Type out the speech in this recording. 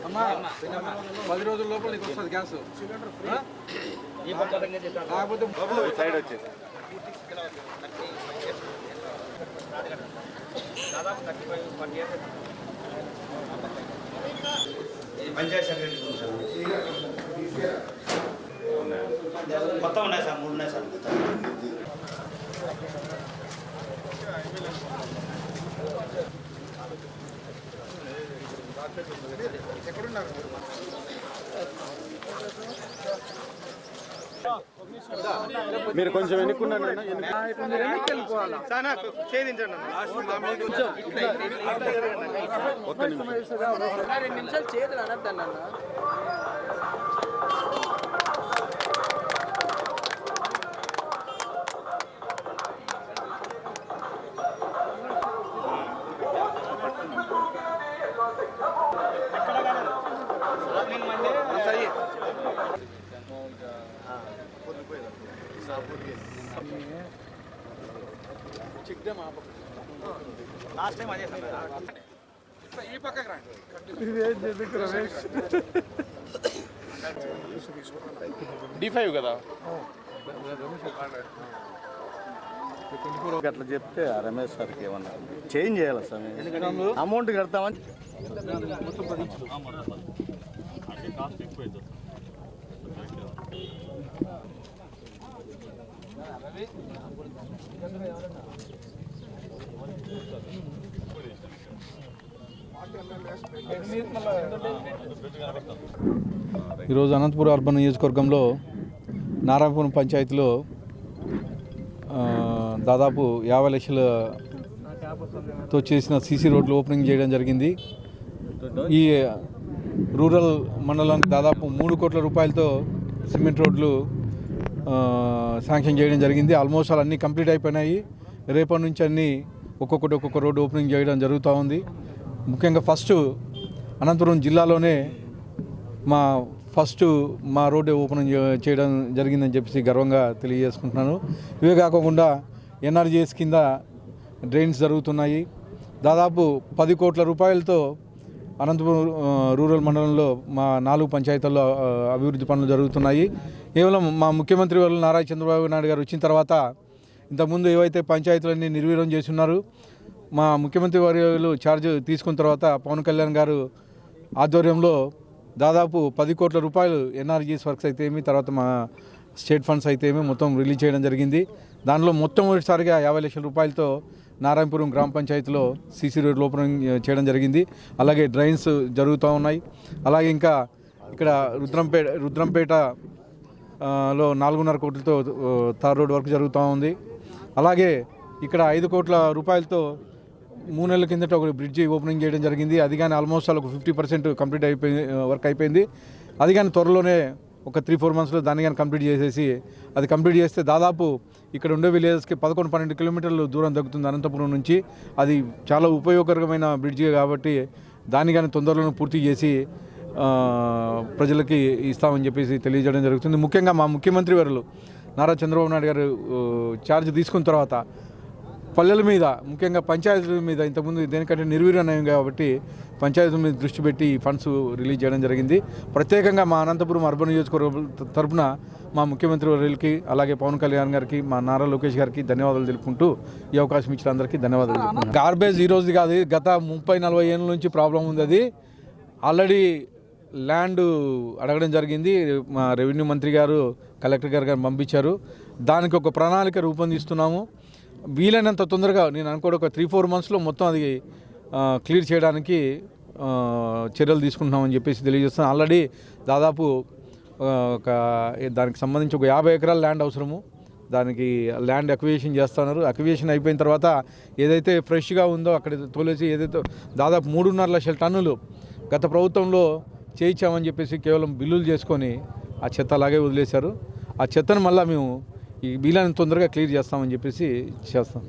అమ్మా 10 రోజుల లోపల నీకు వస్తుంది గ్యాస్ సైడ్ వచ్చేసి దాదాపు 35 years పంచాయత్ సెక్రటరీ మొత్తం ఉన్నాయి సార్ 3 ఉన్నాయి సార్ ఎక్కడున్నారు మీరు కొంచెం ఎన్నుకున్నాను ఛేదించండి 2 నిమిషాలు చేతులు అనద్దన్న లాస్ట్ టైం అదే ఈ పక్కకి రండి D5 కదా అట్లా చెప్తే రమేష్ సార్కి ఏమన్నా చేంజ్ చేయాలి సార్ అమౌంట్ కడతామని కాస్ట్ ఎక్కువ అవుతుంది ఈరోజు అనంతపురం అర్బన్ నియోజకవర్గంలో నారాయణపురం పంచాయతీలో దాదాపు 50 లక్షలతో చేసిన సీసీ రోడ్లు ఓపెనింగ్ చేయడం జరిగింది. ఈ రూరల్ మండలానికి దాదాపు 3 కోట్ల రూపాయలతో సిమెంట్ రోడ్లు శాంక్షన్ చేయడం జరిగింది. ఆల్మోస్ట్ అన్నీ కంప్లీట్ అయిపోయినాయి. రేపటి నుంచి అన్నీ ఒక్కొక్క రోడ్డు ఓపెనింగ్ చేయడం జరుగుతూ ఉంది. ముఖ్యంగా ఫస్ట్ అనంతపురం జిల్లాలోనే మా రోడ్డు ఓపెనింగ్ చేయడం జరిగిందని చెప్పేసి గర్వంగా తెలియజేసుకుంటున్నాను. ఇవే కాకుండా ఎన్ఆర్జీఎస్ కింద డ్రైన్స్ జరుగుతున్నాయి. దాదాపు 10 కోట్ల రూపాయలతో అనంతపురం రూరల్ మండలంలో మా 4 పంచాయతీల్లో అభివృద్ధి పనులు జరుగుతున్నాయి. కేవలం మా ముఖ్యమంత్రి వర్యులు నారా చంద్రబాబు నాయుడు గారు వచ్చిన తర్వాత ఇంతకుముందు ఏవైతే పంచాయతీలన్నీ నిర్వీర్యం చేస్తున్నారు, మా ముఖ్యమంత్రి వర్యులు ఛార్జ్ తీసుకున్న తర్వాత పవన్ కళ్యాణ్ గారు ఆధ్వర్యంలో దాదాపు 10 కోట్ల రూపాయలు ఎన్ఆర్జీఎస్ వర్క్స్ అయితే ఏమి, తర్వాత మా స్టేట్ ఫండ్స్ అయితే ఏమి మొత్తం రిలీజ్ చేయడం జరిగింది. దానిలో మొట్టమొదటిసారిగా 50 లక్షల రూపాయలతో నారాయణపురం గ్రామ పంచాయతీలో సీసీ రోడ్లు ఓపెనింగ్ చేయడం జరిగింది. అలాగే డ్రైన్స్ జరుగుతూ ఉన్నాయి. అలాగే ఇంకా ఇక్కడ రుద్రంపేటలో 4.5 కోట్లతో తార్ రోడ్ వర్క్ జరుగుతూ ఉంది. అలాగే ఇక్కడ 5 కోట్ల రూపాయలతో 3 నెలల కిందట ఒక బ్రిడ్జి ఓపెనింగ్ చేయడం జరిగింది. అది కానీ ఆల్మోస్ట్ ఒక 50% కంప్లీట్ వర్క్ అయిపోయింది. అది కానీ త్వరలోనే ఒక 3-4 మంత్స్లో దాన్ని కానీ కంప్లీట్ చేసేసి అది కంప్లీట్ చేస్తే దాదాపు ఇక్కడ ఉండే విలేజెస్కి 11-12 కిలోమీటర్లు దూరం తగ్గుతుంది అనంతపురం నుంచి. అది చాలా ఉపయోగకరమైన బ్రిడ్జి కాబట్టి దాన్ని కానీ తొందరలోనే పూర్తి చేసి ప్రజలకి ఇస్తామని చెప్పేసి తెలియజేయడం జరుగుతుంది. ముఖ్యంగా మా ముఖ్యమంత్రి వర్యులు నారా చంద్రబాబు నాయుడు గారు ఛార్జ్ తీసుకున్న తర్వాత పల్లెల మీద, ముఖ్యంగా పంచాయతీల మీద ఇంతకుముందు దేనికంటే నిర్వీర్యం కాబట్టి పంచాయతీల మీద దృష్టి పెట్టి ఫండ్స్ రిలీజ్ చేయడం జరిగింది. ప్రత్యేకంగా మా అనంతపురం అర్బన్ నియోజకవర్గం తరఫున మా ముఖ్యమంత్రి వర్యులకి, అలాగే పవన్ కళ్యాణ్ గారికి, మా నారా లోకేష్ గారికి ధన్యవాదాలు తెలుపుకుంటూ ఈ అవకాశం ఇచ్చిన అందరికీ ధన్యవాదాలు తెలుపుకుంటున్నాను. గార్బేజ్ ఈ రోజు కాదు, గత 30-40 ఏళ్ళ నుంచి ప్రాబ్లం ఉంది. అది ఆల్రెడీ ల్యాండ్ అడగడం జరిగింది. మా రెవెన్యూ మంత్రి గారు, కలెక్టర్ గారు పంపించారు. దానికి ఒక ప్రణాళిక రూపొందిస్తున్నాము. వీలైనంత తొందరగా నేను అనుకోవడం ఒక 3-4 మంత్స్లో మొత్తం అది క్లియర్ చేయడానికి చర్యలు తీసుకుంటున్నామని చెప్పేసి తెలియజేస్తున్నాను. ఆల్రెడీ దాదాపు దానికి సంబంధించి ఒక 50 ఎకరాల ల్యాండ్ అవసరము. దానికి ల్యాండ్ అక్విజిషన్ చేస్తున్నారు. అక్విజిషన్ అయిపోయిన తర్వాత ఏదైతే ఫ్రెష్గా ఉందో అక్కడ తోలేసి ఏదైతే దాదాపు 3.5 లక్షల టన్నులు గత ప్రభుత్వంలో చేయించామని చెప్పేసి కేవలం బిల్లులు చేసుకొని ఆ చెత్త అలాగే వదిలేశారు. ఆ చెత్తను మళ్ళీ మేము ఈ వీలైనంత తొందరగా క్లియర్ చేస్తామని చెప్పేసి చేస్తాం.